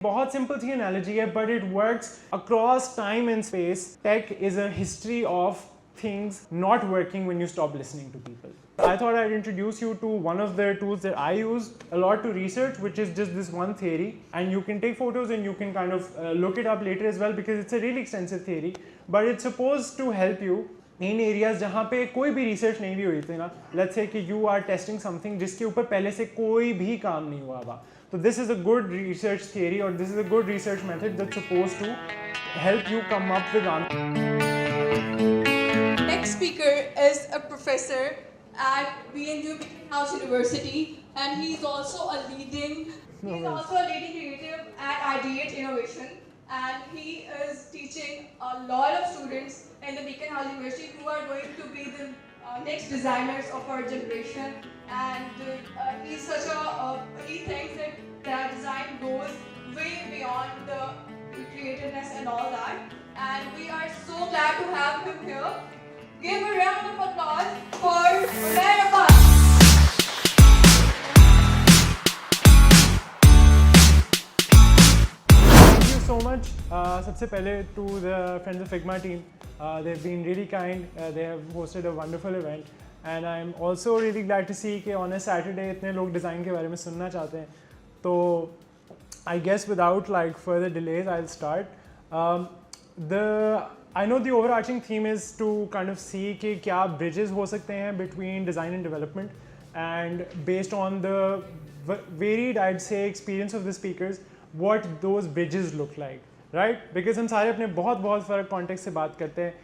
बहुत सिंपल सी एनालॉजी है but it works across time and space. Tech is a history of things not working when you stop listening to people. I thought I'd introduce you to one of the tools that I use a lot to research, which is just this one theory, and you can take photos and you can kind of look it up later as well because it's a really extensive theory, but it's supposed to help you in areas जहाँ पे कोई भी research नहीं भी हुई थी ना. Let's say कि you are testing something जिसके ऊपर पहले से कोई भी काम नहीं हुआ हुआ. So this is a good research theory or this is a good research method that's supposed to help you come up with answers. Next speaker is a professor at BNU House University, and he's also a leading creative at Ideate Innovation, and he is teaching a lot of students in the Beacon House University who are going to be the next designers of our generation. And he's such he thinks that design goes way beyond the creativeness and all that. And we are so glad to have him here. Give a round of applause for Udair Abbas. Thank you so much. सबसे पहले to the Friends of Figma team. They've been really kind. They have hosted a wonderful event. And I'm also really glad to see कि on a Saturday इतने लोग design के बारे में सुनना चाहते हैं. तो I guess without like further delays, I'll start. I know the overarching theme is to kind of see कि क्या bridges हो सकते हैं between design and development, and based on the varied, I'd say, experience of the speakers, what those bridges look like, right? Because हम सारे अपने बहुत फर्क context से बात करते हैं.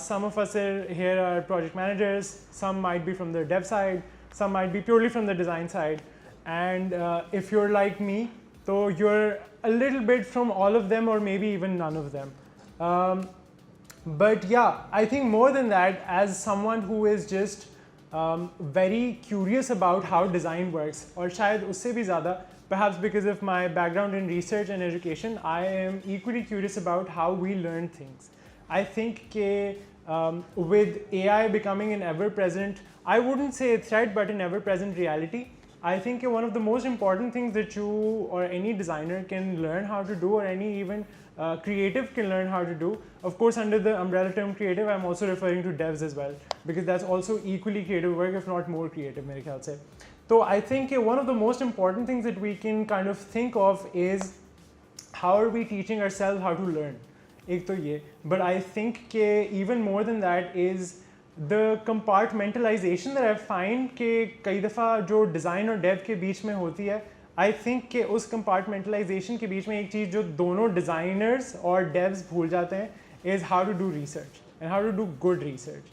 Some of us here are project managers, some might be from the dev side, some might be purely from the design side, and if you're like me, so you're a little bit from all of them or maybe even none of them. But yeah, I think more than that, as someone who is just very curious about how design works, or शायद उससे भी ज़्यादा, perhaps because of my background in research and education, I am equally curious about how we learn things. I think with AI becoming an ever-present, I wouldn't say a threat, but an ever-present reality, I think one of the most important things that you or any designer can learn how to do, or any even creative can learn how to do. Of course, under the umbrella term creative, I'm also referring to devs as well, because that's also equally creative work, if not more creative, मेरे ख्याल से. So I think one of the most important things that we can kind of think of is how are we teaching ourselves how to learn. एक तो ये, but I think even more than that is the compartmentalization that I find कि कई दफ़ा जो design और dev के बीच में होती है, I think कि उस compartmentalization के बीच में एक चीज़ जो दोनों designers और devs भूल जाते हैं is how to do research and how to do good research.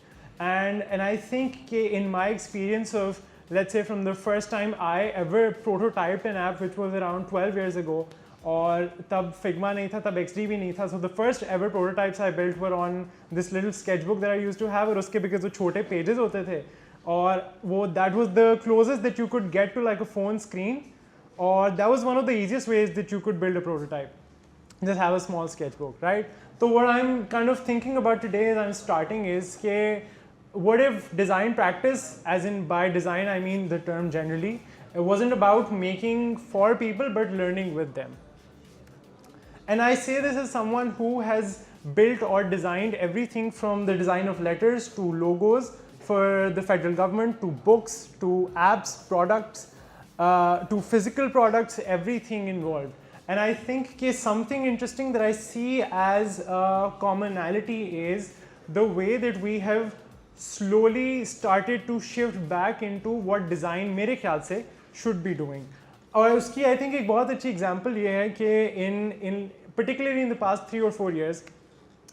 And I think कि in my experience of, let's say, from the first time I ever prototyped an app, which was around 12 years ago, और तब Figma नहीं था, तब XD भी नहीं था, so the first ever prototypes I built were on this little sketchbook that I used to have, और उसके because वो छोटे pages होते थे, और वो that was the closest that you could get to like a phone screen, or that was one of the easiest ways that you could build a prototype. Just have a small sketchbook, right? So what I'm kind of thinking about today as I'm starting is what if design practice, as in by design I mean the term generally, it wasn't about making for people but learning with them. And I say this as someone who has built or designed everything from the design of letters to logos for the federal government, to books, to apps, products, to physical products, everything involved. And I think something interesting that I see as a commonality is the way that we have slowly started to shift back into what design मेरे ख्याल से should be doing. और उसकी I think एक बहुत अच्छी example ये है कि particularly in the past 3 or 4 years,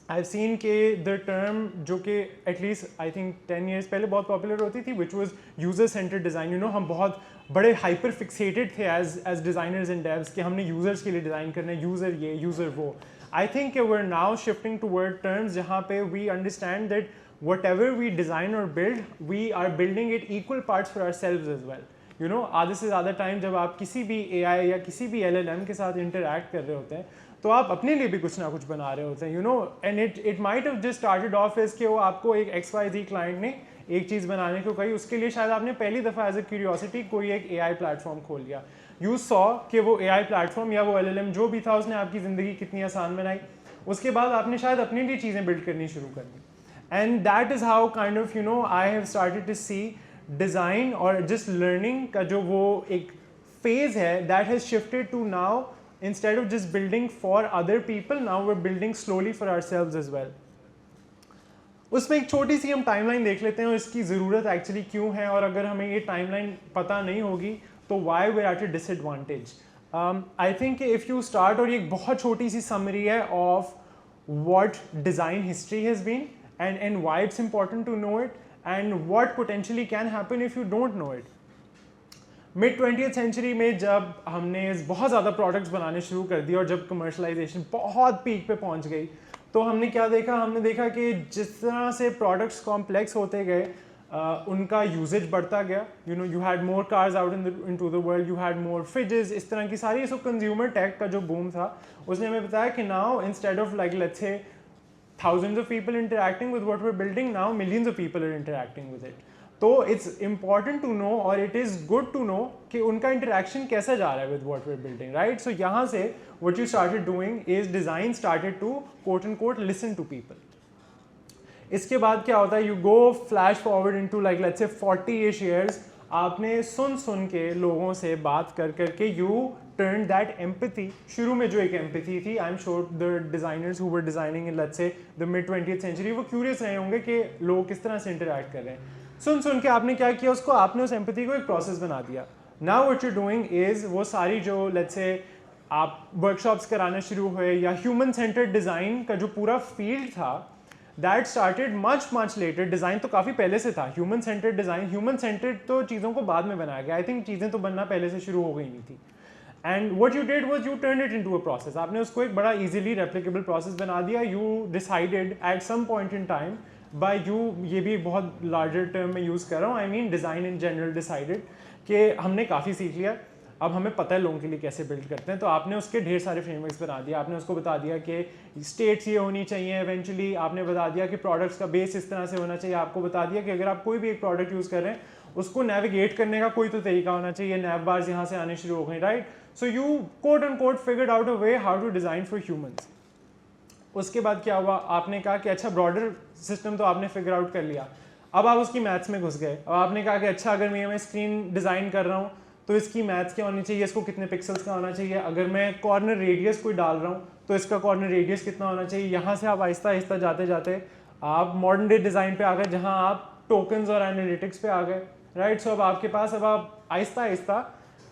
I've seen कि the term जो कि at least I think 10 years पहले बहुत popular होती थी, which was user-centered design. You know, हम बहुत बड़े hyper fixated थे as designers and devs कि हमने users के लिए design करना है, user ये, user वो. I think we're now shifting toward terms जहाँ पे we understand that whatever we design or build, we are building it equal parts for ourselves as well. You know, आधे से ज़्यादा टाइम जब आप किसी भी AI या किसी भी LLM के साथ interact कर रहे होते हैं, तो आप अपने लिए भी कुछ ना कुछ बना रहे होते हैं, you know, and it might have just started off as कि वो आपको एक XYZ client ने एक चीज़ बनाने को कही, उसके लिए शायद आपने पहली दफ़ा एज ए क्यूरियोसिटी कोई एक AI प्लेटफॉर्म खोल लिया. यू सॉ कि वो AI प्लेटफॉर्म या वो LLM जो भी था उसने आपकी ज़िंदगी कितनी आसान बनाई, उसके बाद आपने शायद अपने लिए चीज़ें बिल्ड करनी शुरू कर दी. And that is how kind of I have started to see design और जस्ट लर्निंग का जो वो एक फेज़ है, that has shifted to now instead of just building for other people, now we're building slowly for ourselves as well. उसमें एक छोटी सी हम टाइमलाइन देख लेते हैं और इसकी ज़रूरत एक्चुअली क्यों है, और अगर हमें ये टाइमलाइन पता नहीं होगी तो Y we're at a disadvantage. I think if you start, और ये एक बहुत छोटी सी समरी है of what design history has been and why it's important to know it and what potentially can happen if you don't know it. Mid 20th century में जब हमने बहुत ज़्यादा प्रोडक्ट्स बनाने शुरू कर दिए और जब कमर्शलाइजेशन बहुत पीक पे पहुंच गई, तो हमने क्या देखा, हमने देखा कि जिस तरह से प्रोडक्ट्स कॉम्प्लेक्स होते गए उनका यूजेज बढ़ता गया. You had more cars out into the world, you had more fridges, इस तरह की सारी. सो कंज्यूमर टेक का जो बूम था उसने हमें बताया कि now instead of like let's से thousands of people interacting with what we're building, now millions of people are interacting with it. तो इट्स इम्पॉर्टेंट टू नो और it is good to know कि उनका इंटरेक्शन कैसा जा रहा है with what we are building, right. So यहाँ से what you started doing is design started to quote and quote listen to people. इसके बाद क्या होता है, you go flash forward into like let's say 40-ish years. आपने सुन के लोगों से बात कर करके यू टर्न दैट एम्पैथी. शुरू में जो एक एम्पैथी थी, I am sure the designers who were designing in let's say the mid 20th century, वो क्यूरियस रहे होंगे कि लोग किस तरह से इंटरेक्ट कर रहे हैं. सुन के आपने क्या किया, उसको आपने उस एम्पैथी को एक प्रोसेस बना दिया. Now what you doing is वो सारी जो लेट्स से आप वर्कशॉप्स कराना शुरू हुए या ह्यूमन सेंटर्ड डिज़ाइन का जो पूरा फील्ड था, that started much later. Design तो काफ़ी पहले से था, human centred design, human centred तो चीज़ों को बाद में बनाया गया. आई थिंक चीज़ें तो बनना पहले से शुरू हो गई नहीं थी. And what you did was you turn it into a process. आपने उसको एक बड़ा ईजिली रेप्लिकेबल प्रोसेस बना दिया. You decided at some point in time by you, ये भी बहुत लार्जर टर्म में यूज़ कर रहा हूँ, I mean design in general decided कि हमने काफ़ी सीख लिया, अब हमें पता है लोगों के लिए कैसे बिल्ड करते हैं. तो आपने उसके ढेर सारे फ्रेमवर्क्स बना दिया. आपने उसको बता दिया कि स्टेट्स ये होनी चाहिए इवेंचुअली. आपने बता दिया कि प्रोडक्ट्स का बेस इस तरह से होना चाहिए. आपको बता दिया कि अगर आप कोई भी एक प्रोडक्ट यूज़ कर रहे हैं उसको नेविगेट करने का कोई तो तरीका होना चाहिए. नैव बार्स यहाँ से आने शुरू हो गए, right. So you quote and quote figured out a way how to design for humans. उसके बाद क्या हुआ, आपने कहा कि अच्छा ब्रॉडर सिस्टम तो आपने फिगर आउट कर लिया. अब आप उसकी मैथ्स में घुस गए. अब आपने कहा कि अच्छा अगर मैं स्क्रीन डिज़ाइन कर रहा हूँ तो इसकी मैथ्स क्या होनी चाहिए, इसको कितने पिक्सल्स का होना चाहिए. अगर मैं कॉर्नर रेडियस कोई डाल रहा हूँ तो इसका कॉर्नर रेडियस कितना होना चाहिए. यहाँ से आप आहिस्ता आहिस्ता जाते जाते आप मॉडर्न डे डिज़ाइन पे आ गए, जहाँ आप टोकन्स और एनालिटिक्स पे आ गए, राइट. सो अब आपके पास, अब आप आहिस्ता आहिस्ता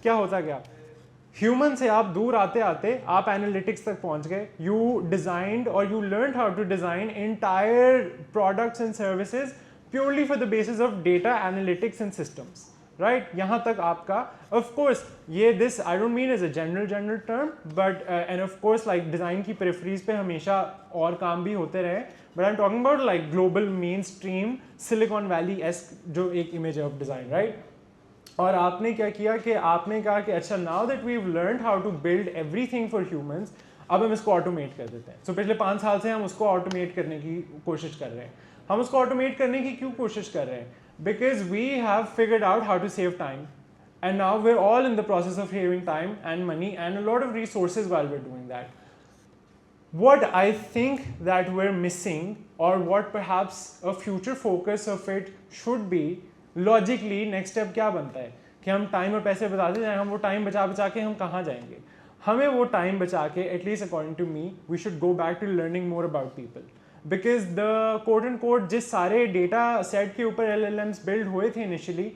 क्या होता गया, ह्यूमन से आप दूर आते आते आप एनालिटिक्स तक पहुंच गए. यू डिजाइंड और you learn how to design entire products and services purely for the basis of data analytics and systems, right. यहाँ तक आपका, ऑफ कोर्स ये this I don't mean as a general term, but end of course like design की peripheries पे हमेशा और काम भी होते रहे, but I am talking about like global mainstream Silicon Valley esque जो एक इमेज ऑफ डिज़ाइन, राइट. और आपने क्या किया कि आपने कहा कि अच्छा now that we have learned how to build everything for humans, अब हम इसको ऑटोमेट कर देते हैं. सो पिछले 5 साल से हम उसको ऑटोमेट करने की कोशिश कर रहे हैं. हम उसको ऑटोमेट करने की क्यों कोशिश कर रहे हैं, because we have figured out how to save time, and now we are all in the process of saving time and money and a lot of resources while we are doing that. What I think that we're missing, or what perhaps a future focus of it should be, logically next step क्या बनता है कि हम time और पैसे बताते जाएं, हम वो टाइम बचा के हम कहाँ जाएंगे. हमें वो टाइम बचा के, at least according to me, we should go back to learning more about people. Because the quote and quote जिस सारे डेटा सेट के ऊपर LLMs बिल्ड हुए थे initially,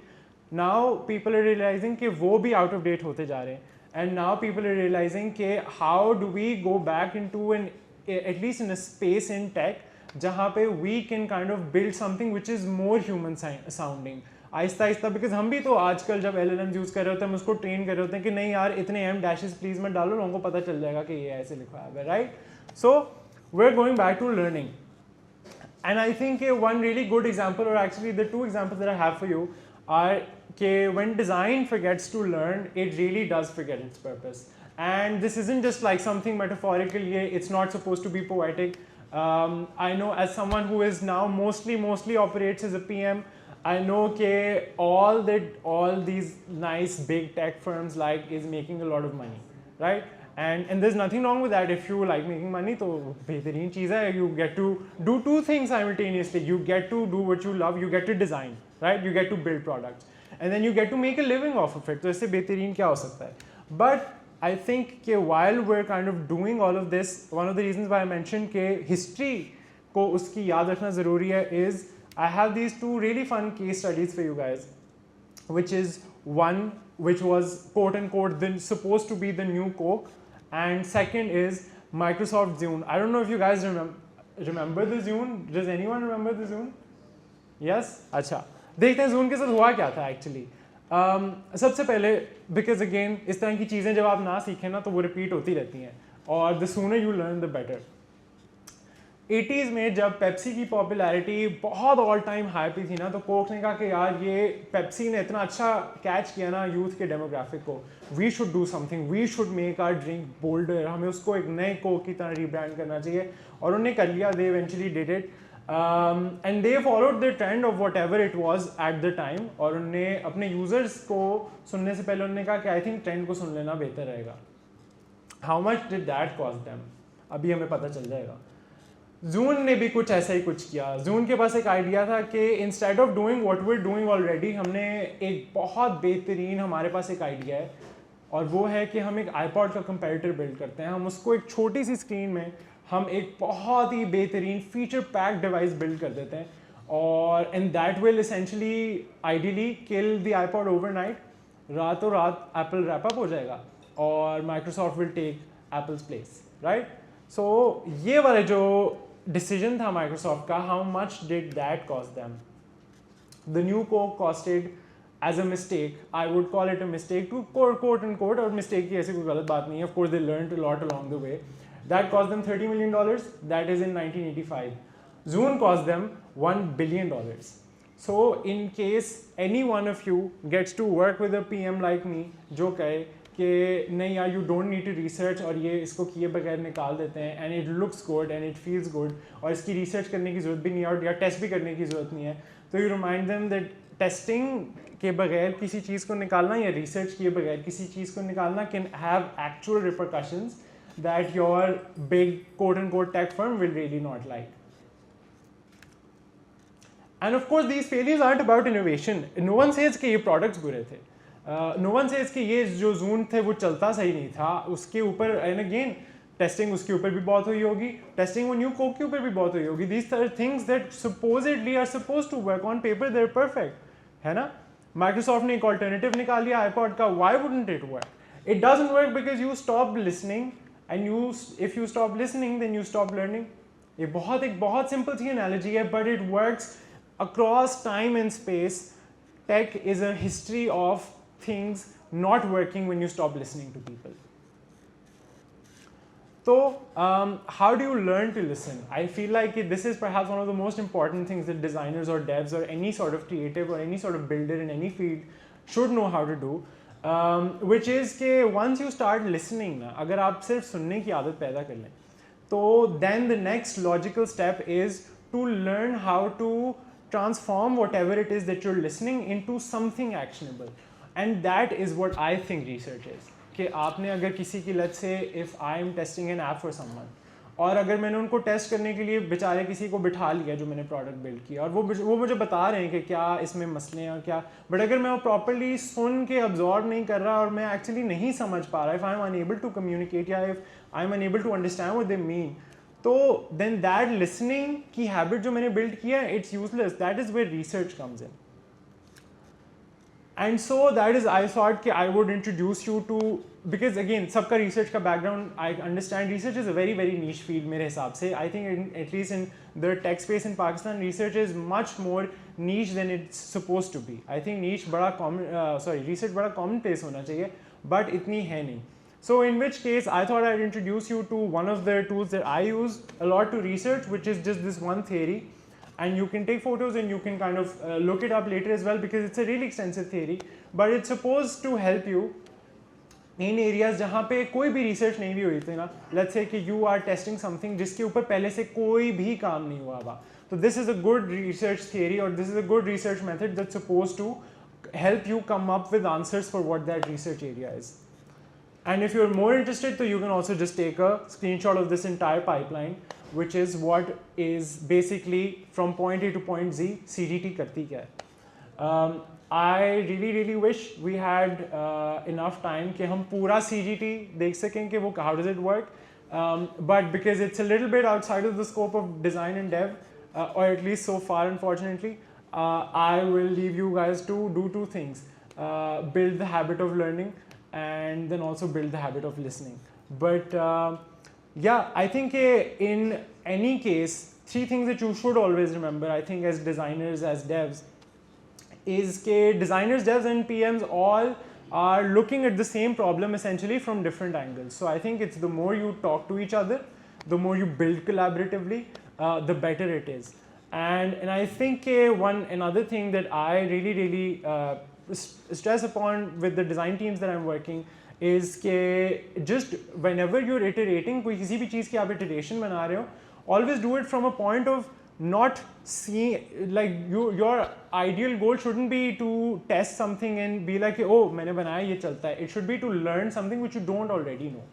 now people are realizing कि वो भी आउट ऑफ डेट होते जा रहे हैं. And now people are realizing कि how do we go back into an, at least in a space in tech, जहाँ पे we can kind of build something which is more human sounding. Aahista Aahista, because हम भी तो आजकल जब LLMs use कर रहे होते हैं हम उसको ट्रेन कर रहे होते हैं कि नहीं यार इतने M डैशेस प्लीज मत डालो, लोगों को पता चल जाएगा कि ये ऐसे लिखा है, right. So we are going back to learning. And I think one really good example, or actually the 2 examples that I have for you, are when design forgets to learn, it really does forget its purpose. And this isn't just like something metaphorical, it's not supposed to be poetic. I know as someone who is now mostly operates as a PM, I know that all these nice big tech firms like is making a lot of money, right? And there's nothing wrong with that. If you like making money, तो बेहतरीन चीज़ है. You get to do two things simultaneously. You get to do what you love. You get to design, right? You get to build products, and then you get to make a living off of it. तो इससे बेहतरीन क्या हो सकता है? But I think कि while we're kind of doing all of this, one of the reasons why I mentioned कि history को उसकी याद रखना ज़रूरी है is I have these two really fun case studies for you guys, which is one which was quote unquote supposed to be the new Coke, and second is Microsoft Zune. I don't know if you guys remember the Zune. Does anyone remember the Zune? Yes? अच्छा, देखते हैं Zune के साथ हुआ क्या था actually. सबसे पहले because again इस तरह की चीज़ें जब आप ना सीखें ना तो वो repeat होती रहती हैं, और the sooner you learn the better. 80s में जब पेप्सी की पॉपुलैरिटी बहुत ऑल टाइम हाई पे थी ना, तो कोक ने कहा कि यार ये पेप्सी ने इतना अच्छा कैच किया ना यूथ के डेमोग्राफिक को, we should do something, we should make our drink bolder, हमें उसको एक नए कोक की तरह रीब्रांड करना चाहिए. और उन्होंने कर लिया. They eventually did it and they followed the trend of what ever it was at the time. और उन्होंने अपने यूजर्स को सुनने से पहले उन्होंने कहा कि आई थिंक ट्रेंड को सुन लेना बेहतर रहेगा. How much did that cost them, अभी हमें पता चल जाएगा. Zune ने भी कुछ ऐसा ही कुछ किया. Zune के पास एक आइडिया था कि instead of doing what we are doing already, हमने एक बहुत बेहतरीन, हमारे पास एक आइडिया है, और वो है कि हम एक iPod का कंपैरेटर बिल्ड करते हैं. हम उसको एक छोटी सी स्क्रीन में हम एक बहुत ही बेहतरीन फीचर पैक डिवाइस बिल्ड कर देते हैं, और and that will essentially ideally kill the iPod overnight. रातों रात एप्पल रैप अप हो जाएगा और Microsoft will take Apple's place, right? So ये वाला जो डिसीजन था माइक्रोसॉफ्ट का, how much did that cost them? The new Coke costed as a mistake, I would call it a mistake to quote and quote, और mistake की ऐसी कोई गलत बात नहीं है. Of course they learned a lot along the way. That cost them $30 million. That is in 1985. Zune cost them $1 billion. So in case any one of you gets to work with a PM like me जो कहे कि नहीं यार you don't need to research और ये इसको किए बगैर निकाल देते हैं, and it looks good and it feels good, और इसकी रिसर्च करने की ज़रूरत भी नहीं है और या टेस्ट भी करने की ज़रूरत नहीं है, तो you remind them that testing के बगैर किसी चीज़ को निकालना या रिसर्च किए बगैर किसी चीज़ को निकालना can have actual repercussions that your big quote and quote tech firm will really not like. And of course these failures aren't about innovation. No one says कि ये products बुरे थे. No one says कि ये जो Zune थे वो चलता सही नहीं था. उसके ऊपर and again testing उसके ऊपर भी बहुत हुई होगी. Testing वो न्यू कोक के ऊपर भी बहुत हुई होगी. These are things that supposedly are supposed to work on paper. They're perfect. है ना? Microsoft ने एक alternative निकाल लिया iPod का. Why wouldn't it work? It doesn't work because you stopped listening, and if you stop listening then you stop learning. ये एक बहुत simple सी analogy है, but it works across time and space. Tech is a history of things not working when you stop listening to people. So how do you learn to listen? I feel like this is perhaps one of the most important things that designers or devs or any sort of creative or any sort of builder in any field should know how to do, which is कि once you start listening ना, अगर आप सिर्फ सुनने की आदत पैदा कर लें, तो then the next logical step is to learn how to transform whatever it is that you're listening into something actionable. And that is what I think research is. कि आपने अगर किसी की, let's say if I am testing an app for someone, और अगर मैंने उनको test करने के लिए बेचारे किसी को बिठा लिया जो मैंने प्रोडक्ट बिल्ड किया, और वो मुझे बता रहे हैं कि क्या इसमें मसले हैं और क्या, बट अगर मैं वो प्रॉपरली सुन के अब्जॉर्ब नहीं कर रहा और मैं एक्चुअली नहीं समझ पा रहा, if I am unable to communicate या if I am unable to understand what they mean, तो देन दैट लिसनिंग की हैबिट जो मैंने बिल्ड किया है, it's useless. That is where research comes in. And so that is I thought कि I would introduce you to, because again सबका research का background, I understand research is a very very niche field मेरे हिसाब से. I think at least in the tech space in Pakistan research is much more niche than it's suppose to be. I think niche बड़ा common, research बड़ा common place होना चाहिए, but इतनी है नहीं. So in which case I thought I'd introduce you to one of the tools that I use a lot to research, which is just this one theory, and you can take photos and you can kind of look it up later as well, because it's a really extensive theory, but it's supposed to help you in areas जहाँ पे कोई भी research नहीं भी हुई थी ना, let's say कि यू आर टेस्टिंग समथिंग जिसके ऊपर पहले से कोई भी काम नहीं हुआ हुआ, तो this is a good research theory और this is a good research method that suppose to help you come up with answers for what that research area is. And if you're more interested, so you can also just take a screenshot of this entire pipeline, which is what is basically from point A to point Z, CGT करती क्या है. I really wish we had enough time कि हम पूरा CGT देख सकें कि वो how does it work, but because it's a little bit outside of the scope of design and dev, or at least so far unfortunately, I will leave you guys to do two things, build the habit of learning and then also build the habit of listening. But yeah, I think in any case, three things that you should always remember, I think as designers, as devs, is that designers, devs and PMs all are looking at the same problem essentially from different angles. So I think it's the more you talk to each other, the more you build collaboratively, the better it is. And I think another thing that I really stress upon with the design teams that I'm working is that just whenever you're iterating, कोई किसी भी चीज़ की आप iteration बना रहे हो, always do it from a point of not seeing, like your ideal goal shouldn't be to test something and be like, oh मैंने बनाया ये चलता है. It should be to learn something which you don't already know.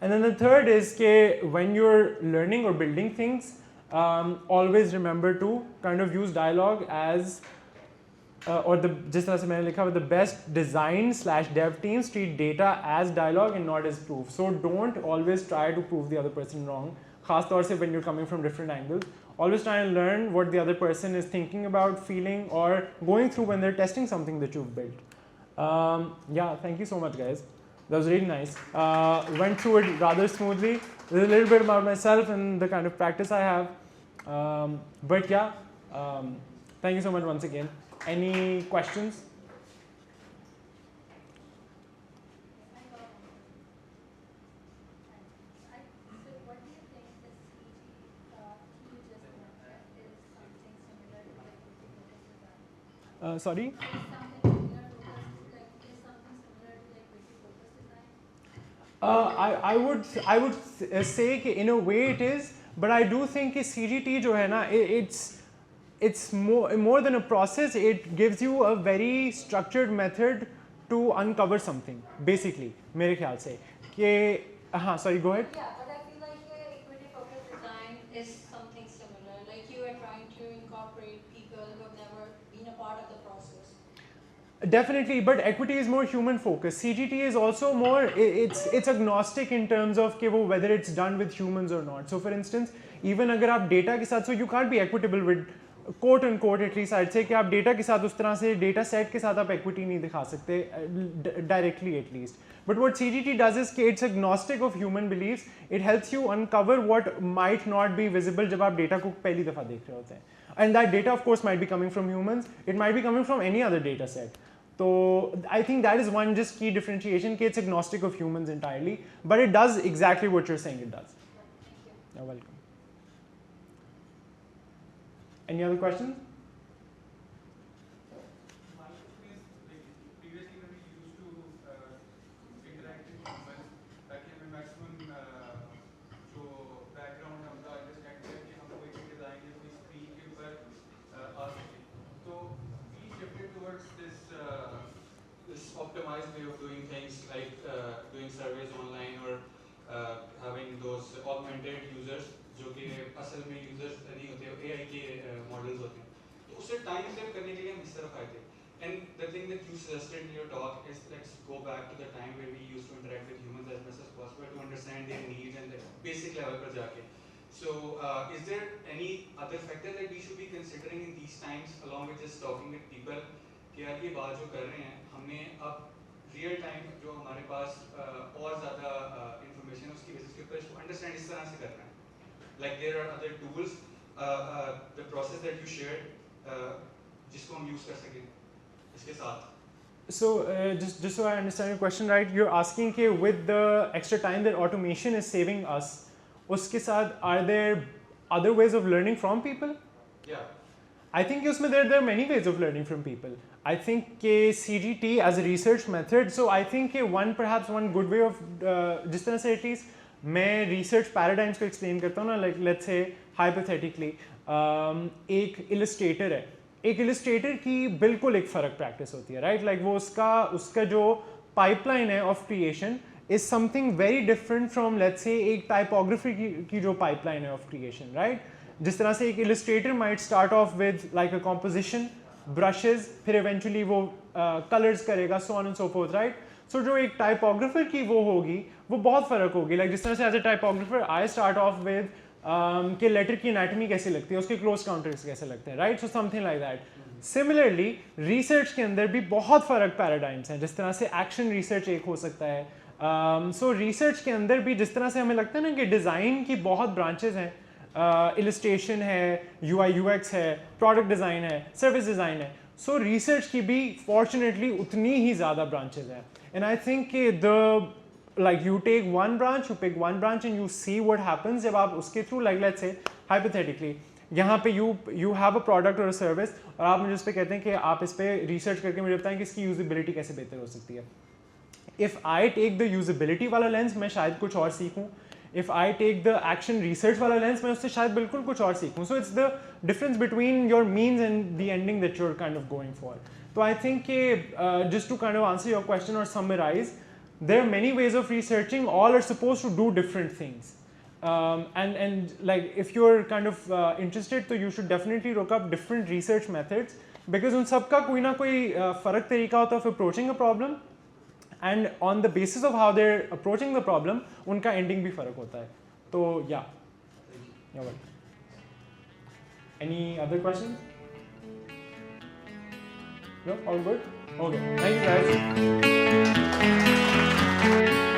And then the third is that when you're learning or building things, always remember to kind of use dialogue as or जिस तरह से मैंने लिखा हुआ, the best design / dev teams treat data as dialogue and not as proof. So don't always try to prove the other person wrong, खास तौर से when you're coming from different angles. Always try and learn what the other person is thinking about, feeling or going through when they're testing something that you've built. Yeah, thank you so much guys. That was really nice. Went through it rather smoothly. There's a little bit about myself and the kind of practice I have. But yeah, thank you so much once again. Any questions? Sorry? I would say कि in a way it is, but I do think कि CGT जो है ना, it's more than a process. It gives you a very structured method to uncover something, basically. मेरे ख्याल से कि हाँ, sorry, go ahead. Yeah, but I feel like equity focused design is something similar. Like you are trying to incorporate people who have never been a part of the process. Definitely, but equity is more human focused. CGT is also more, it's agnostic in terms of कि वो whether it's done with humans or not. So for instance, even अगर आप data के साथ, so you can't be equitable with quote unquote at least I'd say कि आप data के साथ उस तरह से data set के साथ आप equity नहीं दिखा सकते directly at least. But what CGT does is कि it's agnostic of human beliefs. It helps you uncover what might not be visible जब आप data को पहली दफ़ा देख रहे होते हैं. And that data of course might be coming from humans. It might be coming from any other data set. So I think that is one just key differentiation. It's agnostic of humans entirely, but it does exactly what you're saying it does. You're welcome. Any other questions? Previously when we used to interact with humans, ताकि हमें maximum जो background हमका understand करें कि हम कोई भी design या कोई screen के ऊपर आ सके. So we shifted towards this optimized way of doing things, like doing surveys online or having those augmented users जो कि असल में users नहीं होते, AI के models होते हैं. तो उससे time save करने के लिए हम इस तरफ आए थे. And the thing that you suggested in your talk is let's go back to the time where we used to interact with humans as much as possible to understand their needs and the basic level पर जाके. So is there any other factor that we should be considering in these times along with just talking with people कि यार ये बात जो कर रहे हैं हमने अब real time जो हमारे पास और ज़्यादा information है उसकी basis के ऊपर इसको understand इस तरह से करना है. Like there are other tools, the process that you shared, जिसको हम use कर सकें इसके साथ. So just so I understand your question right, you're asking कि with the extra time that automation is saving us, उसके साथ are there other ways of learning from people? Yeah. I think उसमें there are many ways of learning from people. I think कि CGT as a research method, so I think कि perhaps one good way of जिस तरह से at least मैं research paradigms को explain करता हूँ ना, like let's say hypothetically एक illustrator है, एक illustrator की बिल्कुल एक फ़र्क practice होती है, right? Like वो उसका जो pipeline है of creation is something very different from let's say एक typography की जो pipeline है of creation, right? जिस तरह से एक illustrator might start off with like a composition, brushes, फिर eventually वो colors करेगा, so on and so forth, right? So जो एक typographer की वो होगी, वो बहुत फ़र्क होगी. Like जिस तरह से as a typographer, I start off with कि letter की anatomy कैसी लगती है, उसके close counters कैसे लगते हैं, right? So something like that. Similarly, research के अंदर भी बहुत फ़र्क paradigms हैं. जिस तरह से action research एक हो सकता है. So research के अंदर भी जिस तरह से हमें लगता है ना कि design की बहुत branches हैं. इलस्ट्रेशन है, UI UX है, प्रोडक्ट डिज़ाइन है, सर्विस डिज़ाइन है. सो रिसर्च की भी फॉर्चुनेटली उतनी ही ज़्यादा ब्रांचेज हैं. एंड आई थिंक कि like you take one branch, you pick one branch and you see what happens जब आप उसके through like let's say hypothetically यहाँ पे you have a product or a service और आप मुझे उस पर कहते हैं कि आप इस पर रिसर्च करके मुझे बताएं कि इसकी यूजिबिलिटी कैसे बेहतर हो सकती है. If I take the usability वाला लेंस मैं शायद कुछ और सीखूँ. If I take the action research वाला lens, मैं उससे शायद बिल्कुल कुछ और सीखूँ. So it's the difference between your means and the ending that you're kind of going for. So I think just to kind of answer your question or summarize, there are many ways of researching. All are supposed to do different things. And like if you're kind of interested, so you should definitely look up different research methods because उन सबका कोई ना कोई फ़र्क तरीका होता है of approaching a problem. And on the basis of how they're approaching the problem, उनका ending भी फर्क होता है. तो yeah. You're welcome. Any other questions? No, all good. Okay. Thank you guys.